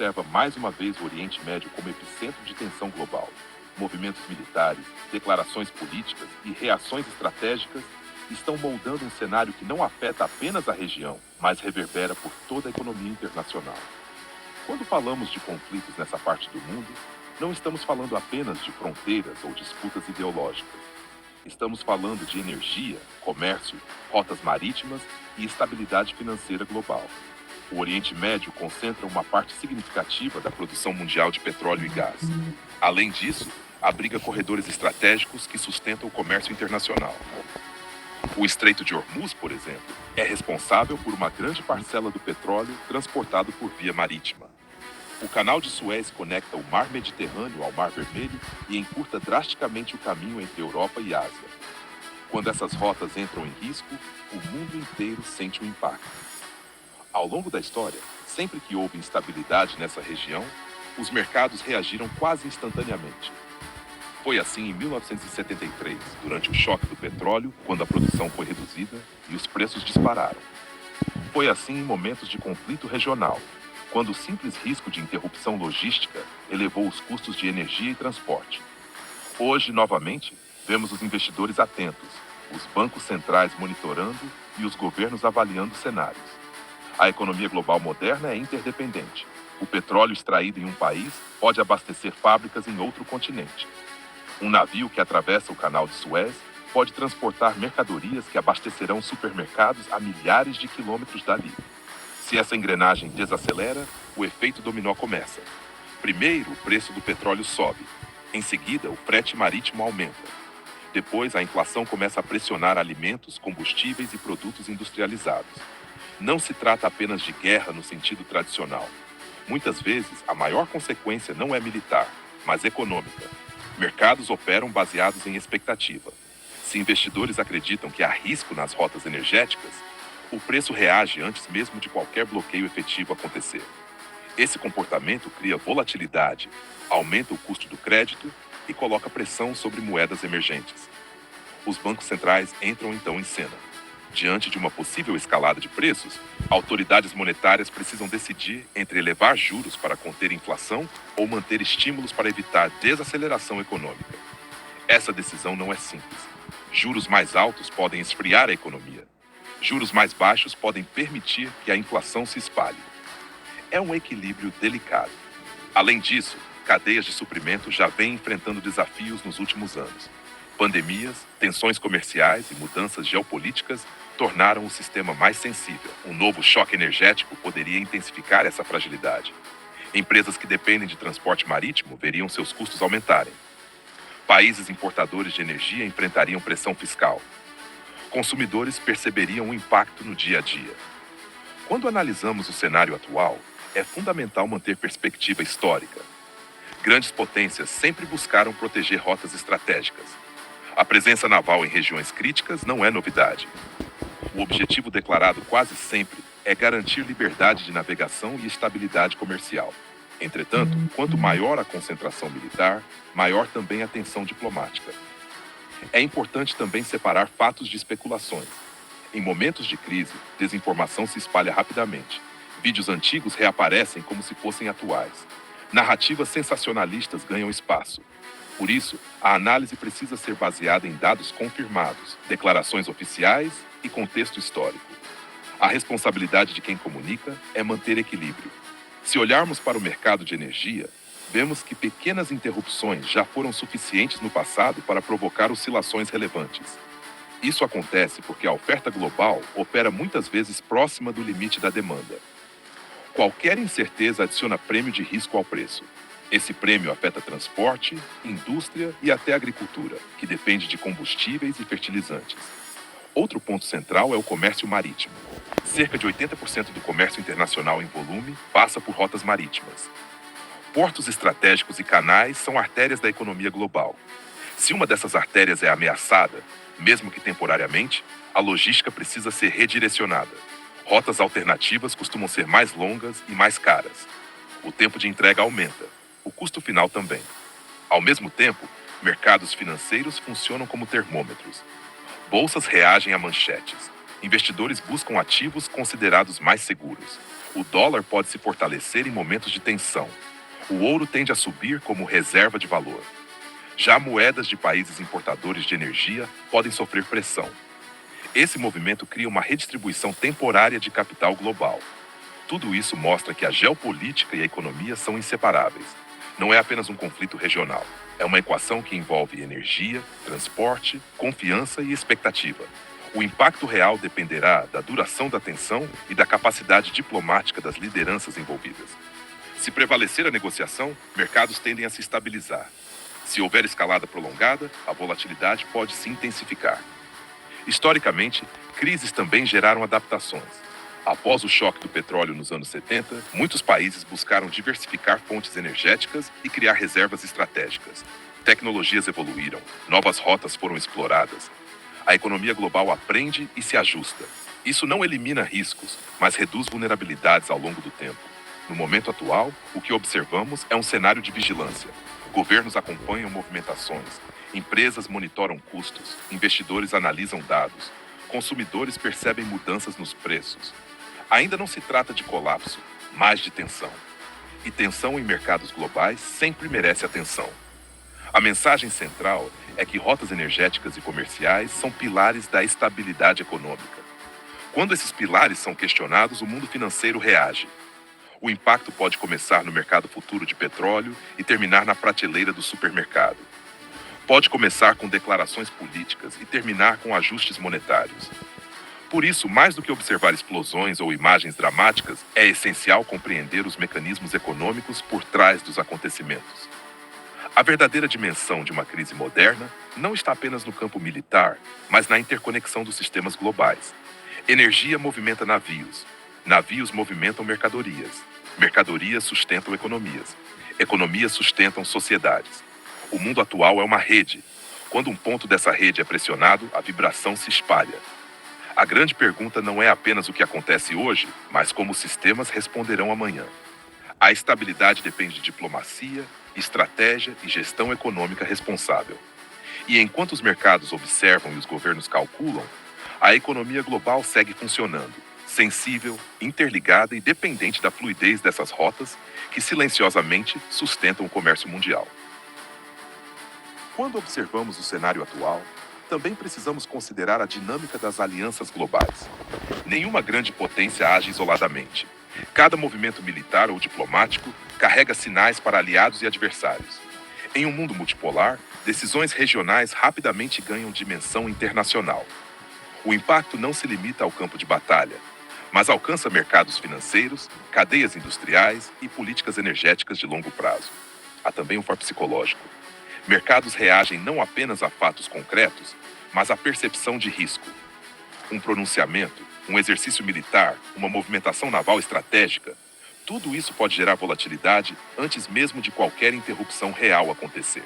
observa mais uma vez o Oriente Médio como epicentro de tensão global. Movimentos militares, declarações políticas e reações estratégicas estão moldando um cenário que não afeta apenas a região, mas reverbera por toda a economia internacional. Quando falamos de conflitos nessa parte do mundo, não estamos falando apenas de fronteiras ou disputas ideológicas. Estamos falando de energia, comércio, rotas marítimas e estabilidade financeira global. O Oriente Médio concentra uma parte significativa da produção mundial de petróleo e gás. Além disso, abriga corredores estratégicos que sustentam o comércio internacional. O Estreito de Hormuz, por exemplo, é responsável por uma grande parcela do petróleo transportado por via marítima. O Canal de Suez conecta o Mar Mediterrâneo ao Mar Vermelho e encurta drasticamente o caminho entre Europa e Ásia. Quando essas rotas entram em risco, o mundo inteiro sente o impacto. Ao longo da história, sempre que houve instabilidade nessa região, os mercados reagiram quase instantaneamente. Foi assim em 1973, durante o choque do petróleo, quando a produção foi reduzida e os preços dispararam. Foi assim em momentos de conflito regional, quando o simples risco de interrupção logística elevou os custos de energia e transporte. Hoje, novamente, vemos os investidores atentos, os bancos centrais monitorando e os governos avaliando cenários. A economia global moderna é interdependente. O petróleo extraído em um país pode abastecer fábricas em outro continente. Um navio que atravessa o Canal de Suez pode transportar mercadorias que abastecerão supermercados a milhares de quilômetros dali. Se essa engrenagem desacelera, o efeito dominó começa. Primeiro, o preço do petróleo sobe. Em seguida, o frete marítimo aumenta. Depois, a inflação começa a pressionar alimentos, combustíveis e produtos industrializados. Não se trata apenas de guerra no sentido tradicional. Muitas vezes, a maior consequência não é militar, mas econômica. Mercados operam baseados em expectativa. Se investidores acreditam que há risco nas rotas energéticas, o preço reage antes mesmo de qualquer bloqueio efetivo acontecer. Esse comportamento cria volatilidade, aumenta o custo do crédito e coloca pressão sobre moedas emergentes. Os bancos centrais entram então em cena. Diante de uma possível escalada de preços, autoridades monetárias precisam decidir entre elevar juros para conter inflação ou manter estímulos para evitar desaceleração econômica. Essa decisão não é simples. Juros mais altos podem esfriar a economia. Juros mais baixos podem permitir que a inflação se espalhe. É um equilíbrio delicado. Além disso, cadeias de suprimento já vêm enfrentando desafios nos últimos anos. Pandemias, tensões comerciais e mudanças geopolíticas tornaram o sistema mais sensível. Um novo choque energético poderia intensificar essa fragilidade. Empresas que dependem de transporte marítimo veriam seus custos aumentarem. Países importadores de energia enfrentariam pressão fiscal. Consumidores perceberiam o impacto no dia a dia. Quando analisamos o cenário atual, é fundamental manter perspectiva histórica. Grandes potências sempre buscaram proteger rotas estratégicas. A presença naval em regiões críticas não é novidade. O objetivo declarado quase sempre é garantir liberdade de navegação e estabilidade comercial. Entretanto, quanto maior a concentração militar, maior também a tensão diplomática. É importante também separar fatos de especulações. Em momentos de crise, desinformação se espalha rapidamente. Vídeos antigos reaparecem como se fossem atuais. Narrativas sensacionalistas ganham espaço. Por isso, a análise precisa ser baseada em dados confirmados, declarações oficiais e contexto histórico. A responsabilidade de quem comunica é manter equilíbrio. Se olharmos para o mercado de energia, vemos que pequenas interrupções já foram suficientes no passado para provocar oscilações relevantes. Isso acontece porque a oferta global opera muitas vezes próxima do limite da demanda. Qualquer incerteza adiciona prêmio de risco ao preço. Esse prêmio afeta transporte, indústria e até agricultura, que depende de combustíveis e fertilizantes. Outro ponto central é o comércio marítimo. Cerca de 80% do comércio internacional em volume passa por rotas marítimas. Portos estratégicos e canais são artérias da economia global. Se uma dessas artérias é ameaçada, mesmo que temporariamente, a logística precisa ser redirecionada. Rotas alternativas costumam ser mais longas e mais caras. O tempo de entrega aumenta, o custo final também. Ao mesmo tempo, mercados financeiros funcionam como termômetros. Bolsas reagem a manchetes. Investidores buscam ativos considerados mais seguros. O dólar pode se fortalecer em momentos de tensão. O ouro tende a subir como reserva de valor. Já moedas de países importadores de energia podem sofrer pressão. Esse movimento cria uma redistribuição temporária de capital global. Tudo isso mostra que a geopolítica e a economia são inseparáveis. Não é apenas um conflito regional. É uma equação que envolve energia, transporte, confiança e expectativa. O impacto real dependerá da duração da tensão e da capacidade diplomática das lideranças envolvidas. Se prevalecer a negociação, mercados tendem a se estabilizar. Se houver escalada prolongada, a volatilidade pode se intensificar. Historicamente, crises também geraram adaptações. Após o choque do petróleo nos anos 70, muitos países buscaram diversificar fontes energéticas e criar reservas estratégicas. Tecnologias evoluíram, novas rotas foram exploradas. A economia global aprende e se ajusta. Isso não elimina riscos, mas reduz vulnerabilidades ao longo do tempo. No momento atual, o que observamos é um cenário de vigilância. Governos acompanham movimentações, empresas monitoram custos, investidores analisam dados, consumidores percebem mudanças nos preços. Ainda não se trata de colapso, mas de tensão. E tensão em mercados globais sempre merece atenção. A mensagem central é que rotas energéticas e comerciais são pilares da estabilidade econômica. Quando esses pilares são questionados, o mundo financeiro reage. O impacto pode começar no mercado futuro de petróleo e terminar na prateleira do supermercado. Pode começar com declarações políticas e terminar com ajustes monetários. Por isso, mais do que observar explosões ou imagens dramáticas, é essencial compreender os mecanismos econômicos por trás dos acontecimentos. A verdadeira dimensão de uma crise moderna não está apenas no campo militar, mas na interconexão dos sistemas globais. Energia movimenta navios. Navios movimentam mercadorias. Mercadorias sustentam economias. Economias sustentam sociedades. O mundo atual é uma rede. Quando um ponto dessa rede é pressionado, a vibração se espalha. A grande pergunta não é apenas o que acontece hoje, mas como os sistemas responderão amanhã. A estabilidade depende de diplomacia, estratégia e gestão econômica responsável. E enquanto os mercados observam e os governos calculam, a economia global segue funcionando, sensível, interligada e dependente da fluidez dessas rotas que silenciosamente sustentam o comércio mundial. Quando observamos o cenário atual, também precisamos considerar a dinâmica das alianças globais. Nenhuma grande potência age isoladamente. Cada movimento militar ou diplomático carrega sinais para aliados e adversários. Em um mundo multipolar, decisões regionais rapidamente ganham dimensão internacional. O impacto não se limita ao campo de batalha, mas alcança mercados financeiros, cadeias industriais e políticas energéticas de longo prazo. Há também um fator psicológico. Mercados reagem não apenas a fatos concretos, mas à percepção de risco. Um pronunciamento, um exercício militar, uma movimentação naval estratégica, tudo isso pode gerar volatilidade antes mesmo de qualquer interrupção real acontecer.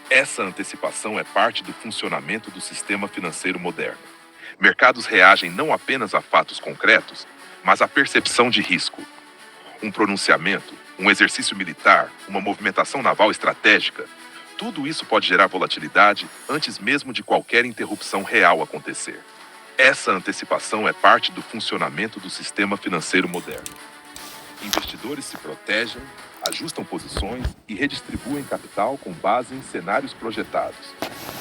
Essa antecipação é parte do funcionamento do sistema financeiro moderno. Mercados reagem não apenas a fatos concretos, mas à percepção de risco. Um pronunciamento, um exercício militar, uma movimentação naval estratégica, tudo isso pode gerar volatilidade antes mesmo de qualquer interrupção real acontecer. Essa antecipação é parte do funcionamento do sistema financeiro moderno. Investidores se protegem, ajustam posições e redistribuem capital com base em cenários projetados.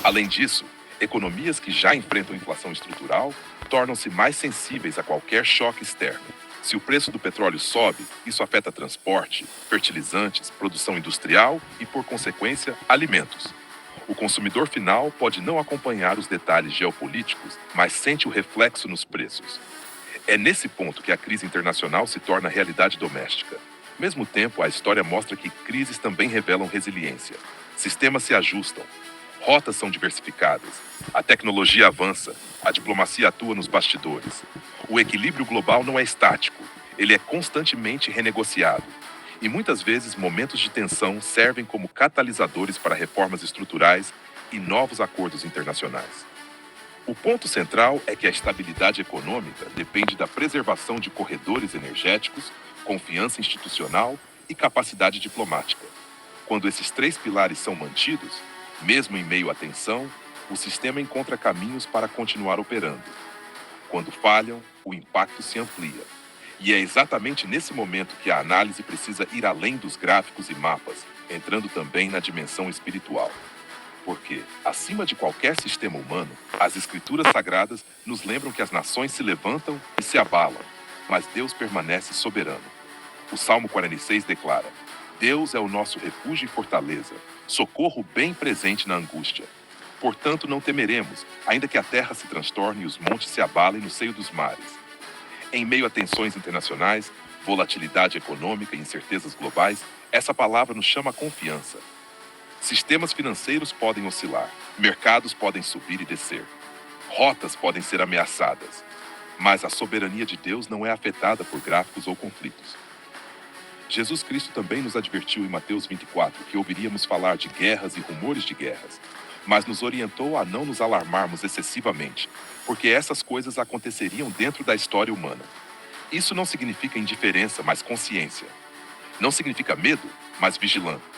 Além disso, economias que já enfrentam inflação estrutural tornam-se mais sensíveis a qualquer choque externo. Se o preço do petróleo sobe, isso afeta transporte, fertilizantes, produção industrial e, por consequência, alimentos. O consumidor final pode não acompanhar os detalhes geopolíticos, mas sente o reflexo nos preços. É nesse ponto que a crise internacional se torna realidade doméstica. Ao mesmo tempo, a história mostra que crises também revelam resiliência. Sistemas se ajustam, rotas são diversificadas, a tecnologia avança, a diplomacia atua nos bastidores. O equilíbrio global não é estático, ele é constantemente renegociado. E muitas vezes momentos de tensão servem como catalisadores para reformas estruturais e novos acordos internacionais. O ponto central é que a estabilidade econômica depende da preservação de corredores energéticos, confiança institucional e capacidade diplomática. Quando esses três pilares são mantidos, mesmo em meio à tensão, o sistema encontra caminhos para continuar operando. Quando falham, o impacto se amplia. E é exatamente nesse momento que a análise precisa ir além dos gráficos e mapas, entrando também na dimensão espiritual. Porque, acima de qualquer sistema humano, as escrituras sagradas nos lembram que as nações se levantam e se abalam, mas Deus permanece soberano. O Salmo 46 declara: Deus é o nosso refúgio e fortaleza, socorro bem presente na angústia. Portanto, não temeremos, ainda que a terra se transtorne e os montes se abalem no seio dos mares. Em meio a tensões internacionais, volatilidade econômica e incertezas globais, essa palavra nos chama a confiança. Sistemas financeiros podem oscilar, mercados podem subir e descer, rotas podem ser ameaçadas, mas a soberania de Deus não é afetada por gráficos ou conflitos. Jesus Cristo também nos advertiu em Mateus 24 que ouviríamos falar de guerras e rumores de guerras, mas nos orientou a não nos alarmarmos excessivamente, porque essas coisas aconteceriam dentro da história humana. Isso não significa indiferença, mas consciência. Não significa medo, mas vigilância.